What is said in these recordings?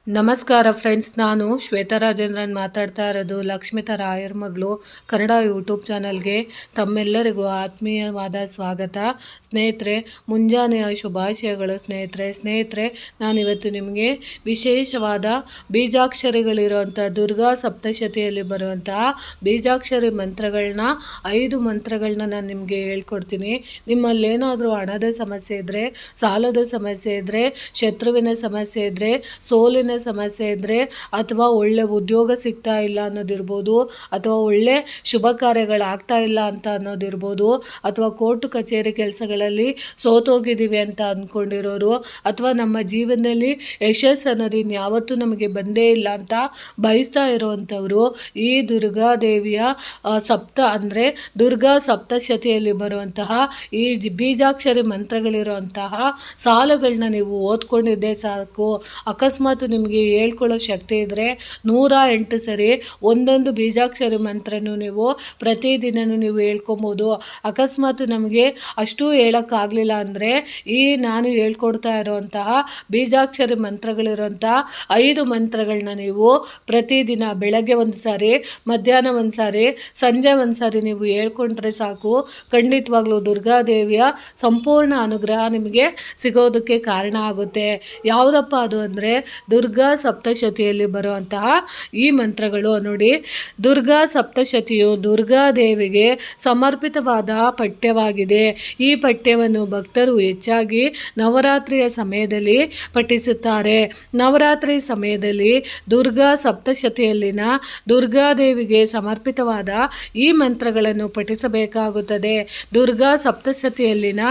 ನಮಸ್ಕಾರ ಫ್ರೆಂಡ್ಸ್, ನಾನು ಶ್ವೇತಾ ರಾಜೇಂದ್ರನ್ ಮಾತಾಡ್ತಾ ಇರೋದು ಲಕ್ಷ್ಮಿತಾ ರಾಯರ್ ಮಗಳು ಕನ್ನಡ ಯೂಟ್ಯೂಬ್ ಚಾನಲ್ಗೆ ತಮ್ಮೆಲ್ಲರಿಗೂ ಆತ್ಮೀಯವಾದ ಸ್ವಾಗತ. ಸ್ನೇಹಿತರೆ, ಮುಂಜಾನೆಯ ಶುಭಾಶಯಗಳು. ಸ್ನೇಹಿತರೆ ನಾನಿವತ್ತು ನಿಮಗೆ ವಿಶೇಷವಾದ ಬೀಜಾಕ್ಷರಿಗಳಿರುವಂಥ ದುರ್ಗಾ ಸಪ್ತಶತಿಯಲ್ಲಿ ಬರುವಂತಹ ಬೀಜಾಕ್ಷರಿ ಮಂತ್ರಗಳನ್ನ 5 ಮಂತ್ರಗಳನ್ನ ನಾನು ನಿಮಗೆ ಹೇಳ್ಕೊಡ್ತೀನಿ. ನಿಮ್ಮಲ್ಲೇನಾದರೂ ಹಣದ ಸಮಸ್ಯೆ ಇದ್ದರೆ, ಸಾಲದ ಸಮಸ್ಯೆ ಇದ್ದರೆ, ಶತ್ರುವಿನ ಸಮಸ್ಯೆ ಇದ್ದರೆ, ಸೋಲಿನ ಸಮಸ್ಯೆ ಇದ್ದರೆ, ಅಥವಾ ಒಳ್ಳೆ ಉದ್ಯೋಗ ಸಿಗ್ತಾ ಇಲ್ಲ ಅನ್ನೋದಿರ್ಬೋದು, ಅಥವಾ ಒಳ್ಳೆ ಶುಭ ಕಾರ್ಯಗಳಾಗ್ತಾ ಇಲ್ಲ ಅಂತ ಅನ್ನೋದಿರ್ಬೋದು, ಅಥವಾ ಕೋರ್ಟು ಕಚೇರಿ ಕೆಲಸಗಳಲ್ಲಿ ಸೋತೋಗಿದ್ದೀವಿ ಅಂತ ಅಂದ್ಕೊಂಡಿರೋರು, ಅಥವಾ ನಮ್ಮ ಜೀವನದಲ್ಲಿ ಯಶಸ್ಸು ಅನ್ನೋದು ಇನ್ಯಾವತ್ತೂ ನಮಗೆ ಬಂದೇ ಇಲ್ಲ ಅಂತ ಬಯಸ್ತಾ ಇರೋವಂಥವ್ರು ಈ ದುರ್ಗಾದೇವಿಯ ದುರ್ಗಾ ಸಪ್ತಶತಿಯಲ್ಲಿ ಬರುವಂತಹ ಈ ಬೀಜಾಕ್ಷರಿ ಮಂತ್ರಗಳಿರುವಂತಹ ಸಾಲುಗಳನ್ನ ನೀವು ಓದ್ಕೊಂಡಿದ್ದೇ ಸಾಕು. ಅಕಸ್ಮಾತ್ ನಿಮಗೆ ಹೇಳ್ಕೊಳ್ಳೋ ಶಕ್ತಿ ಇದ್ದರೆ 108 ಸರಿ ಒಂದೊಂದು ಬೀಜಾಕ್ಷರಿ ಮಂತ್ರನೂ ನೀವು ಪ್ರತಿದಿನವೂ ನೀವು ಹೇಳ್ಕೊಬೋದು. ಅಕಸ್ಮಾತ್ ನಮಗೆ ಅಷ್ಟು ಹೇಳೋಕ್ಕಾಗಲಿಲ್ಲ ಅಂದರೆ ಈ ನಾನು ಹೇಳ್ಕೊಡ್ತಾ ಇರೋವಂತಹ ಬೀಜಾಕ್ಷರಿ ಮಂತ್ರಗಳಿರೋಂಥ 5 ಮಂತ್ರಗಳನ್ನ ನೀವು ಪ್ರತಿದಿನ ಬೆಳಗ್ಗೆ ಒಂದು ಸಾರಿ, ಮಧ್ಯಾಹ್ನ ಒಂದು ಸಾರಿ, ಸಂಜೆ ಒಂದು ಸಾರಿ ನೀವು ಹೇಳ್ಕೊಂಡ್ರೆ ಸಾಕು. ಖಂಡಿತವಾಗ್ಲೂ ದುರ್ಗಾದೇವಿಯ ಸಂಪೂರ್ಣ ಅನುಗ್ರಹ ನಿಮಗೆ ಸಿಗೋದಕ್ಕೆ ಕಾರಣ ಆಗುತ್ತೆ. ಯಾವುದಪ್ಪ ಅದು ಅಂದರೆ ದುರ್ಗಾ ಸಪ್ತಶತಿಯಲ್ಲಿ ಬರುವಂತಹ ಈ ಮಂತ್ರಗಳು. ನೋಡಿ, ದುರ್ಗಾ ಸಪ್ತಶತಿಯು ದುರ್ಗಾದೇವಿಗೆ ಸಮರ್ಪಿತವಾದ ಪಠ್ಯವಾಗಿದೆ. ಈ ಪಠ್ಯವನ್ನು ಭಕ್ತರು ಹೆಚ್ಚಾಗಿ ನವರಾತ್ರಿಯ ಸಮಯದಲ್ಲಿ ಪಠಿಸುತ್ತಾರೆ. ನವರಾತ್ರಿ ಸಮಯದಲ್ಲಿ ದುರ್ಗಾ ಸಪ್ತಶತಿಯಲ್ಲಿನ ದುರ್ಗಾದೇವಿಗೆ ಸಮರ್ಪಿತವಾದ ಈ ಮಂತ್ರಗಳನ್ನು ಪಠಿಸಬೇಕಾಗುತ್ತದೆ. ದುರ್ಗಾ ಸಪ್ತಶತಿಯಲ್ಲಿನ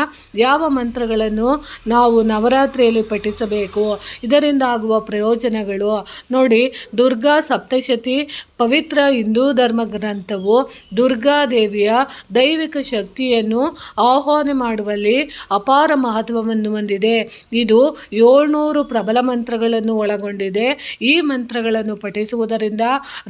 ಯಾವ ಮಂತ್ರಗಳನ್ನು ನಾವು ನವರಾತ್ರಿಯಲ್ಲಿ ಪಠಿಸಬೇಕು, ಇದರಿಂದ ಆಗುವ ಪ್ರಯೋಜನಗಳು ನೋಡಿ. ದುರ್ಗಾ ಸಪ್ತಶತಿ ಪವಿತ್ರ ಹಿಂದೂ ಧರ್ಮ ಗ್ರಂಥವು ದುರ್ಗಾದೇವಿಯ ದೈವಿಕ ಶಕ್ತಿಯನ್ನು ಆಹ್ವಾನ ಮಾಡುವಲ್ಲಿ ಅಪಾರ ಮಹತ್ವವನ್ನು ಹೊಂದಿದೆ. ಇದು 700 ಪ್ರಬಲ ಮಂತ್ರಗಳನ್ನು ಒಳಗೊಂಡಿದೆ. ಈ ಮಂತ್ರಗಳನ್ನು ಪಠಿಸುವುದರಿಂದ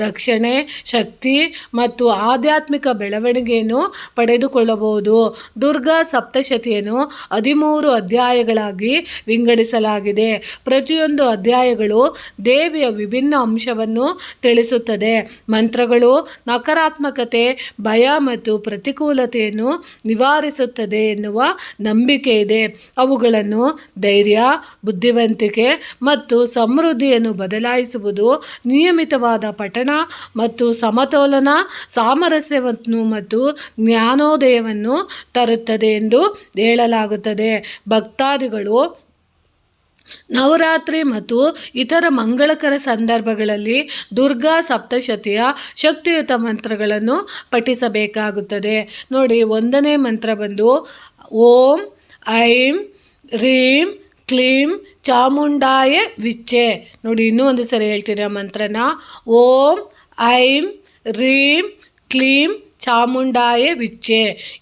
ರಕ್ಷಣೆ, ಶಕ್ತಿ ಮತ್ತು ಆಧ್ಯಾತ್ಮಿಕ ಬೆಳವಣಿಗೆಯನ್ನು ಪಡೆದುಕೊಳ್ಳಬಹುದು. ದುರ್ಗಾ ಸಪ್ತಶತಿಯನ್ನು 13 ಅಧ್ಯಾಯಗಳಾಗಿ ವಿಂಗಡಿಸಲಾಗಿದೆ. ಪ್ರತಿಯೊಂದು ಅಧ್ಯಾಯಗಳು ದೇವಿಯ ವಿಭಿನ್ನ ಅಂಶವನ್ನು ತಿಳಿಸುತ್ತದೆ. ಮಂತ್ರಗಳು ನಕಾರಾತ್ಮಕತೆ, ಭಯ ಮತ್ತು ಪ್ರತಿಕೂಲತೆಯನ್ನು ನಿವಾರಿಸುತ್ತದೆ ಎನ್ನುವ ನಂಬಿಕೆ ಇದೆ. ಅವುಗಳನ್ನು ಧೈರ್ಯ, ಬುದ್ಧಿವಂತಿಕೆ ಮತ್ತು ಸಮೃದ್ಧಿಯನ್ನು ಬದಲಾಯಿಸುವುದು, ನಿಯಮಿತವಾದ ಪಠಣ ಮತ್ತು ಸಮತೋಲನ, ಸಾಮರಸ್ಯವನ್ನು ಮತ್ತು ಜ್ಞಾನೋದಯವನ್ನು ತರುತ್ತದೆ ಎಂದು ಹೇಳಲಾಗುತ್ತದೆ. ಭಕ್ತಾದಿಗಳು ನವರಾತ್ರಿ ಮತ್ತು ಇತರ ಮಂಗಳಕರ ಸಂದರ್ಭಗಳಲ್ಲಿ ದುರ್ಗಾ ಸಪ್ತಶತಿಯ ಶಕ್ತಿಯುತ ಮಂತ್ರಗಳನ್ನು ಪಠಿಸಬೇಕಾಗುತ್ತದೆ. ನೋಡಿ, 1ನೇ ಮಂತ್ರ ಬಂದು ಓಂ ಐಂ ರೀಂ ಕ್ಲೀಂ ಚಾಮುಂಡಾಯ ವಿಚ್ಚೆ. ನೋಡಿ, ಇನ್ನೂ ಒಂದು ಸರಿ ಹೇಳ್ತೀನಿ ಆ ಮಂತ್ರನ. ಓಂ ಐಂ ರೀಂ ಕ್ಲೀಂ ಚಾಮುಂಡಾಯ ವಿಚ್ಚೆ.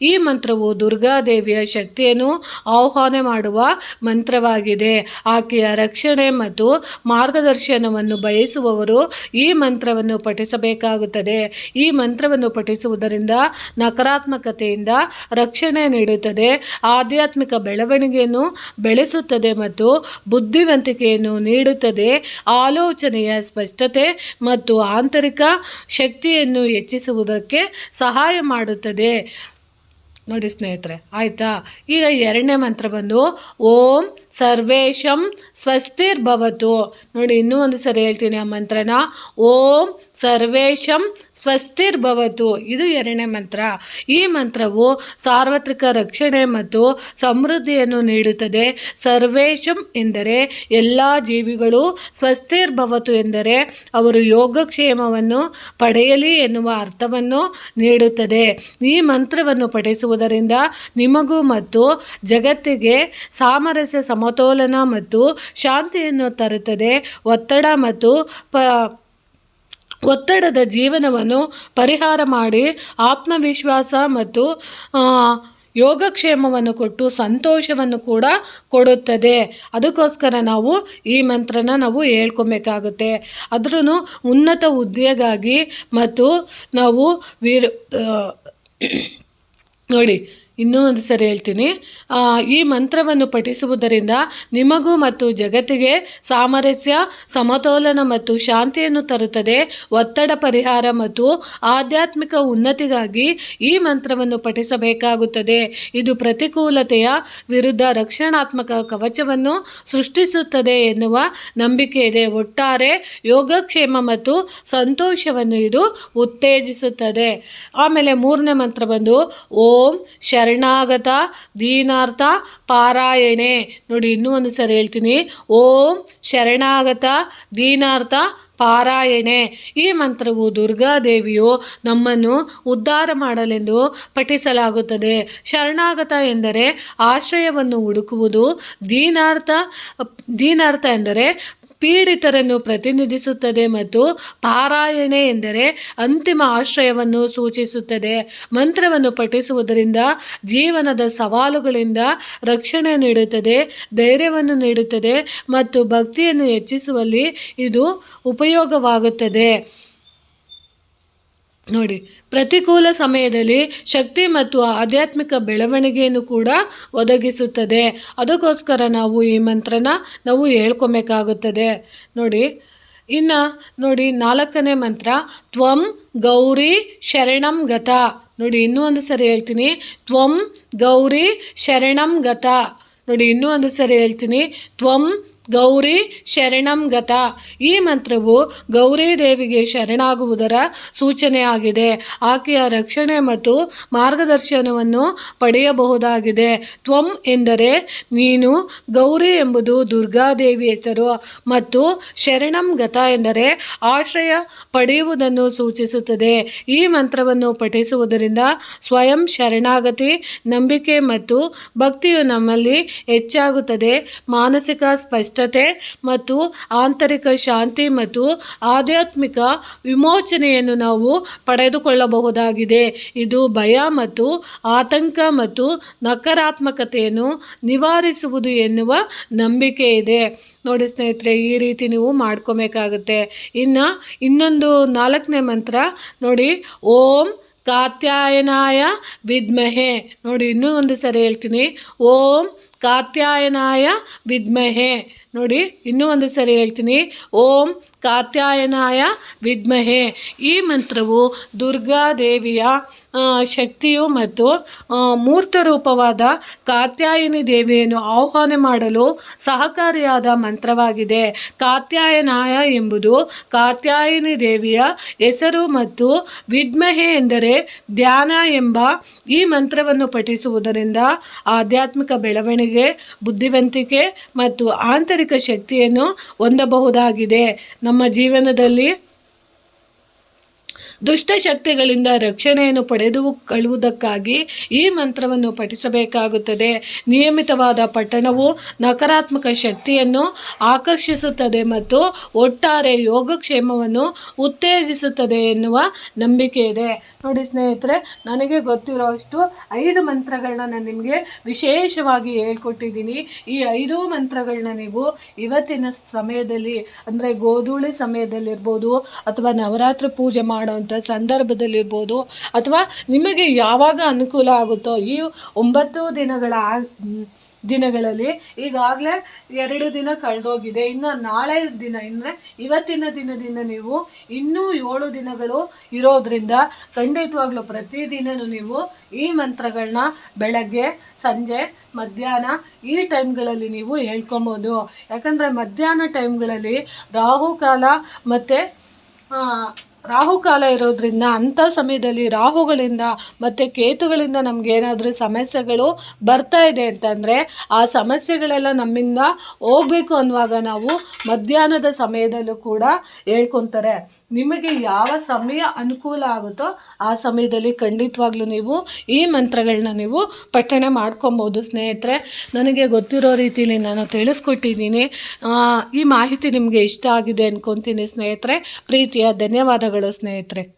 ಈ ಮಂತ್ರವು ದುರ್ಗಾದೇವಿಯ ಶಕ್ತಿಯನ್ನು ಆಹ್ವಾನ ಮಾಡುವ ಮಂತ್ರವಾಗಿದೆ. ಆಕೆಯ ರಕ್ಷಣೆ ಮತ್ತು ಮಾರ್ಗದರ್ಶನವನ್ನು ಬಯಸುವವರು ಈ ಮಂತ್ರವನ್ನು ಪಠಿಸಬೇಕಾಗುತ್ತದೆ. ಈ ಮಂತ್ರವನ್ನು ಪಠಿಸುವುದರಿಂದ ನಕಾರಾತ್ಮಕತೆಯಿಂದ ರಕ್ಷಣೆ ನೀಡುತ್ತದೆ, ಆಧ್ಯಾತ್ಮಿಕ ಬೆಳವಣಿಗೆಯನ್ನು ಬೆಳೆಸುತ್ತದೆ ಮತ್ತು ಬುದ್ಧಿವಂತಿಕೆಯನ್ನು ನೀಡುತ್ತದೆ. ಆಲೋಚನೆಯ ಸ್ಪಷ್ಟತೆ ಮತ್ತು ಆಂತರಿಕ ಶಕ್ತಿಯನ್ನು ಹೆಚ್ಚಿಸುವುದಕ್ಕೆ ಸಹಾಯ ಮಾಡುತ್ತದೆ. ನೋಡಿ ಸ್ನೇಹಿತರೆ, ಆಯಿತಾ. ಈಗ 2ನೇ ಮಂತ್ರ ಬಂದು ಓಂ ಸರ್ವೇಶಂ ಸ್ವಸ್ತಿರ್ಭವತು. ನೋಡಿ, ಇನ್ನೂ ಒಂದು ಸರಿ ಹೇಳ್ತೀನಿ ಆ ಮಂತ್ರನ. ಓಂ ಸರ್ವೇಶಂ ಸ್ವಸ್ತಿರ್ಭವತು. ಇದು 2ನೇ ಮಂತ್ರ. ಈ ಮಂತ್ರವು ಸಾರ್ವತ್ರಿಕ ರಕ್ಷಣೆ ಮತ್ತು ಸಮೃದ್ಧಿಯನ್ನು ನೀಡುತ್ತದೆ. ಸರ್ವೇಶಂ ಎಂದರೆ ಎಲ್ಲ ಜೀವಿಗಳು, ಸ್ವಸ್ತಿರ್ಭವತು ಎಂದರೆ ಅವರು ಯೋಗಕ್ಷೇಮವನ್ನು ಪಡೆಯಲಿ ಎನ್ನುವ ಅರ್ಥವನ್ನು ನೀಡುತ್ತದೆ. ಈ ಮಂತ್ರವನ್ನು ಪಠಿಸುವುದರಿಂದ ನಿಮಗೂ ಮತ್ತು ಜಗತ್ತಿಗೆ ಸಾಮರಸ್ಯ, ಸಮತೋಲನ ಮತ್ತು ಶಾಂತಿಯನ್ನು ತರುತ್ತದೆ. ಒತ್ತಡ ಮತ್ತು ಒತ್ತಡದ ಜೀವನವನ್ನು ಪರಿಹಾರ ಮಾಡಿ ಆತ್ಮವಿಶ್ವಾಸ ಮತ್ತು ಯೋಗಕ್ಷೇಮವನ್ನು ಕೊಟ್ಟು ಸಂತೋಷವನ್ನು ಕೂಡ ಕೊಡುತ್ತದೆ. ಅದಕ್ಕೋಸ್ಕರ ನಾವು ಈ ಮಂತ್ರನ ನಾವು ಹೇಳ್ಕೊಬೇಕಾಗುತ್ತೆ. ಆದ್ರೂ ಉನ್ನತ ಹುದ್ದೆಗಾಗಿ ಮತ್ತು ನಾವು ನೋಡಿ ಇನ್ನೂ ಒಂದು ಸರಿ ಹೇಳ್ತೀನಿ. ಈ ಮಂತ್ರವನ್ನು ಪಠಿಸುವುದರಿಂದ ನಿಮಗೂ ಮತ್ತು ಜಗತ್ತಿಗೆ ಸಾಮರಸ್ಯ, ಸಮತೋಲನ ಮತ್ತು ಶಾಂತಿಯನ್ನು ತರುತ್ತದೆ. ಒತ್ತಡ ಪರಿಹಾರ ಮತ್ತು ಆಧ್ಯಾತ್ಮಿಕ ಉನ್ನತಿಗಾಗಿ ಈ ಮಂತ್ರವನ್ನು ಪಠಿಸಬೇಕಾಗುತ್ತದೆ. ಇದು ಪ್ರತಿಕೂಲತೆಯ ವಿರುದ್ಧ ರಕ್ಷಣಾತ್ಮಕ ಕವಚವನ್ನು ಸೃಷ್ಟಿಸುತ್ತದೆ ಎನ್ನುವ ನಂಬಿಕೆ ಇದೆ. ಒಟ್ಟಾರೆ ಯೋಗಕ್ಷೇಮ ಮತ್ತು ಸಂತೋಷವನ್ನು ಇದು ಉತ್ತೇಜಿಸುತ್ತದೆ. ಆಮೇಲೆ ಮೂರನೇ ಮಂತ್ರ ಬಂದು ಓಂ ಶರಣಾಗತ ದೀನಾರ್ಥ ಪಾರಾಯಣೆ. ನೋಡಿ ಇನ್ನೂ ಒಂದು ಸರಿ ಹೇಳ್ತೀನಿ. ಓಂ ಶರಣಾಗತ ದೀನಾರ್ಥ ಪಾರಾಯಣೆ. ಈ ಮಂತ್ರವು ದುರ್ಗಾದೇವಿಯು ನಮ್ಮನ್ನು ಉದ್ಧಾರ ಮಾಡಲೆಂದು ಪಠಿಸಲಾಗುತ್ತದೆ. ಶರಣಾಗತ ಎಂದರೆ ಆಶ್ರಯವನ್ನು ಹುಡುಕುವುದು. ದೀನಾರ್ಥ ಎಂದರೆ ಪೀಡಿತರನ್ನು ಪ್ರತಿನಿಧಿಸುತ್ತದೆ ಮತ್ತು ಪಾರಾಯಣೆ ಎಂದರೆ ಅಂತಿಮ ಆಶ್ರಯವನ್ನು ಸೂಚಿಸುತ್ತದೆ. ಮಂತ್ರವನ್ನು ಪಠಿಸುವುದರಿಂದ ಜೀವನದ ಸವಾಲುಗಳಿಂದ ರಕ್ಷಣೆ ನೀಡುತ್ತದೆ, ಧೈರ್ಯವನ್ನು ನೀಡುತ್ತದೆ ಮತ್ತು ಭಕ್ತಿಯನ್ನು ಹೆಚ್ಚಿಸುವಲ್ಲಿ ಇದು ಉಪಯೋಗವಾಗುತ್ತದೆ. ನೋಡಿ, ಪ್ರತಿಕೂಲ ಸಮಯದಲ್ಲಿ ಶಕ್ತಿ ಮತ್ತು ಆಧ್ಯಾತ್ಮಿಕ ಬೆಳವಣಿಗೆಯನ್ನು ಕೂಡ ಒದಗಿಸುತ್ತದೆ. ಅದಕ್ಕೋಸ್ಕರ ನಾವು ಈ ಮಂತ್ರನ ನಾವು ಹೇಳ್ಕೊಬೇಕಾಗುತ್ತದೆ. ಇನ್ನು ನೋಡಿ 4ನೇ ಮಂತ್ರ ತ್ವಂ ಗೌರಿ ಶರಣಂ ಗತ. ನೋಡಿ ಇನ್ನೂ ಒಂದು ಸರಿ ಹೇಳ್ತೀನಿ. ತ್ವಂ ಗೌರಿ ಶರಣಂ ಗತ. ನೋಡಿ ಇನ್ನೂ ಒಂದು ಸರಿ ಹೇಳ್ತೀನಿ. ತ್ವಂ ಗೌರಿ ಶರಣಂ ಗತ. ಈ ಮಂತ್ರವು ಗೌರಿ ದೇವಿಗೆ ಶರಣಾಗುವುದರ ಸೂಚನೆಯಾಗಿದೆ. ಆಕೆಯ ರಕ್ಷಣೆ ಮತ್ತು ಮಾರ್ಗದರ್ಶನವನ್ನು ಪಡೆಯಬಹುದಾಗಿದೆ. ತ್ವಂ ಎಂದರೆ ನೀನು, ಗೌರಿ ಎಂಬುದು ದುರ್ಗಾದೇವಿ ಹೆಸರು ಮತ್ತು ಶರಣಂ ಗತ ಎಂದರೆ ಆಶ್ರಯ ಪಡೆಯುವುದನ್ನು ಸೂಚಿಸುತ್ತದೆ. ಈ ಮಂತ್ರವನ್ನು ಪಠಿಸುವುದರಿಂದ ಸ್ವಯಂ ಶರಣಾಗತಿ, ನಂಬಿಕೆ ಮತ್ತು ಭಕ್ತಿಯು ನಮ್ಮಲ್ಲಿ ಹೆಚ್ಚಾಗುತ್ತದೆ. ಮಾನಸಿಕ ಸ್ಪಷ್ಟತೆ ಮತ್ತು ಆಂತರಿಕ ಶಾಂತಿ ಮತ್ತು ಆಧ್ಯಾತ್ಮಿಕ ವಿಮೋಚನೆಯನ್ನು ನಾವು ಪಡೆದುಕೊಳ್ಳಬಹುದಾಗಿದೆ. ಇದು ಭಯ ಮತ್ತು ಆತಂಕ ಮತ್ತು ನಕಾರಾತ್ಮಕತೆಯನ್ನು ನಿವಾರಿಸುವುದು ಎನ್ನುವ ನಂಬಿಕೆ ಇದೆ. ನೋಡಿ ಸ್ನೇಹಿತರೆ, ಈ ರೀತಿ ನೀವು ಮಾಡ್ಕೋಬೇಕಾಗುತ್ತೆ. ಇನ್ನೊಂದು 4ನೇ ಮಂತ್ರ ನೋಡಿ, ಓಂ ಕಾತ್ಯಾಯನಾಯ ವಿದ್ಮಹೆ. ನೋಡಿ ಇನ್ನೂ ಒಂದು ಸರಿ ಹೇಳ್ತೀನಿ. ಓಂ ಕಾತ್ಯಾಯನಾಯ ವಿದ್ಮಹೆ. ನೋಡಿ ಇನ್ನೂ ಒಂದು ಸರಿ ಹೇಳ್ತೀನಿ. ಓಂ ಕಾತ್ಯಾಯನಾಯ ವಿದ್ಮಹೆ. ಈ ಮಂತ್ರವು ದುರ್ಗಾದೇವಿಯ ಶಕ್ತಿಯು ಮತ್ತು ಮೂರ್ತ ರೂಪವಾದ ಕಾತ್ಯಾಯಿನಿ ದೇವಿಯನ್ನು ಆಹ್ವಾನ ಮಾಡಲು ಸಹಕಾರಿಯಾದ ಮಂತ್ರವಾಗಿದೆ. ಕಾತ್ಯಾಯನಾಯ ಎಂಬುದು ಕಾತ್ಯಾಯಿನಿ ದೇವಿಯ ಹೆಸರು ಮತ್ತು ವಿದ್ಮಹೆ ಎಂದರೆ ಧ್ಯಾನ ಎಂಬ ಈ ಮಂತ್ರವನ್ನು ಪಠಿಸುವುದರಿಂದ ಆಧ್ಯಾತ್ಮಿಕ ಬೆಳವಣಿಗೆ, ಬುದ್ಧಿವಂತಿಕೆ ಮತ್ತು ಆಂತರಿಕ ಶಕ್ತಿಯನ್ನು ಹೊಂದಬಹುದಾಗಿದೆ. ನಮ್ಮ ಜೀವನದಲ್ಲಿ ದುಷ್ಟಶಕ್ತಿಗಳಿಂದ ರಕ್ಷಣೆಯನ್ನು ಪಡೆದುಕೊಳ್ಳುವುದಕ್ಕಾಗಿ ಈ ಮಂತ್ರವನ್ನು ಪಠಿಸಬೇಕಾಗುತ್ತದೆ. ನಿಯಮಿತವಾದ ಪಠಣವು ನಕಾರಾತ್ಮಕ ಶಕ್ತಿಯನ್ನು ಆಕರ್ಷಿಸುತ್ತದೆ ಮತ್ತು ಒಟ್ಟಾರೆ ಯೋಗಕ್ಷೇಮವನ್ನು ಉತ್ತೇಜಿಸುತ್ತದೆ ಎನ್ನುವ ನಂಬಿಕೆ ಇದೆ. ನೋಡಿ ಸ್ನೇಹಿತರೆ, ನನಗೆ ಗೊತ್ತಿರೋಷ್ಟು 5 ಮಂತ್ರಗಳನ್ನ ನಾನು ನಿಮಗೆ ವಿಶೇಷವಾಗಿ ಹೇಳ್ಕೊಟ್ಟಿದ್ದೀನಿ. ಈ 5 ಮಂತ್ರಗಳನ್ನ ನೀವು ಇವತ್ತಿನ ಸಮಯದಲ್ಲಿ ಅಂದರೆ ಗೋಧೂಳಿ ಸಮಯದಲ್ಲಿರ್ಬೋದು ಅಥವಾ ನವರಾತ್ರಿ ಪೂಜೆ ಮಾಡೋಂಥ ಸಂದರ್ಭದಲ್ಲಿರ್ಬೋದು ಅಥವಾ ನಿಮಗೆ ಯಾವಾಗ ಅನುಕೂಲ ಆಗುತ್ತೋ ಈ 9 ದಿನಗಳಲ್ಲಿ ಈಗಾಗಲೇ 2 ದಿನ ಕಳೆದೋಗಿದೆ. ಇನ್ನು ನಾಳೆ ದಿನ ಅಂದರೆ ಇವತ್ತಿನ ದಿನದಿಂದ ನೀವು ಇನ್ನೂ 7 ದಿನಗಳು ಇರೋದ್ರಿಂದ ಖಂಡಿತವಾಗ್ಲೂ ಪ್ರತಿದಿನವೂ ನೀವು ಈ ಮಂತ್ರಗಳನ್ನ ಬೆಳಗ್ಗೆ, ಸಂಜೆ, ಮಧ್ಯಾಹ್ನ ಈ ಟೈಮ್ಗಳಲ್ಲಿ ನೀವು ಹೇಳ್ಕೊಬೋದು. ಯಾಕಂದರೆ ಮಧ್ಯಾಹ್ನ ಟೈಮ್ಗಳಲ್ಲಿ ರಾಹುಕಾಲ ಮತ್ತು ರಾಹುಕಾಲ ಇರೋದ್ರಿಂದ ಅಂಥ ಸಮಯದಲ್ಲಿ ರಾಹುಗಳಿಂದ ಮತ್ತು ಕೇತುಗಳಿಂದ ನಮಗೇನಾದರೂ ಸಮಸ್ಯೆಗಳು ಬರ್ತಾ ಇದೆ ಅಂತಂದರೆ ಆ ಸಮಸ್ಯೆಗಳೆಲ್ಲ ನಮ್ಮಿಂದ ಹೋಗಬೇಕು ಅನ್ನುವಾಗ ನಾವು ಮಧ್ಯಾಹ್ನದ ಸಮಯದಲ್ಲೂ ಕೂಡ ಹೇಳ್ಕೊತಾರೆ. ನಿಮಗೆ ಯಾವ ಸಮಯ ಅನುಕೂಲ ಆಗುತ್ತೋ ಆ ಸಮಯದಲ್ಲಿ ಖಂಡಿತವಾಗ್ಲೂ ನೀವು ಈ ಮಂತ್ರಗಳನ್ನ ನೀವು ಪಠಣೆ ಮಾಡ್ಕೊಬೋದು. ಸ್ನೇಹಿತರೆ, ನನಗೆ ಗೊತ್ತಿರೋ ರೀತಿಯಲ್ಲಿ ನಾನು ತಿಳಿಸ್ಕೊಟ್ಟಿದ್ದೀನಿ. ಈ ಮಾಹಿತಿ ನಿಮಗೆ ಇಷ್ಟ ಆಗಿದೆ ಅಂದ್ಕೊತೀನಿ ಸ್ನೇಹಿತರೆ. ಪ್ರೀತಿಯ ಧನ್ಯವಾದಗಳು. ಧನ್ಯವಾದಗಳು ಸ್ನೇಹಿತರೆ.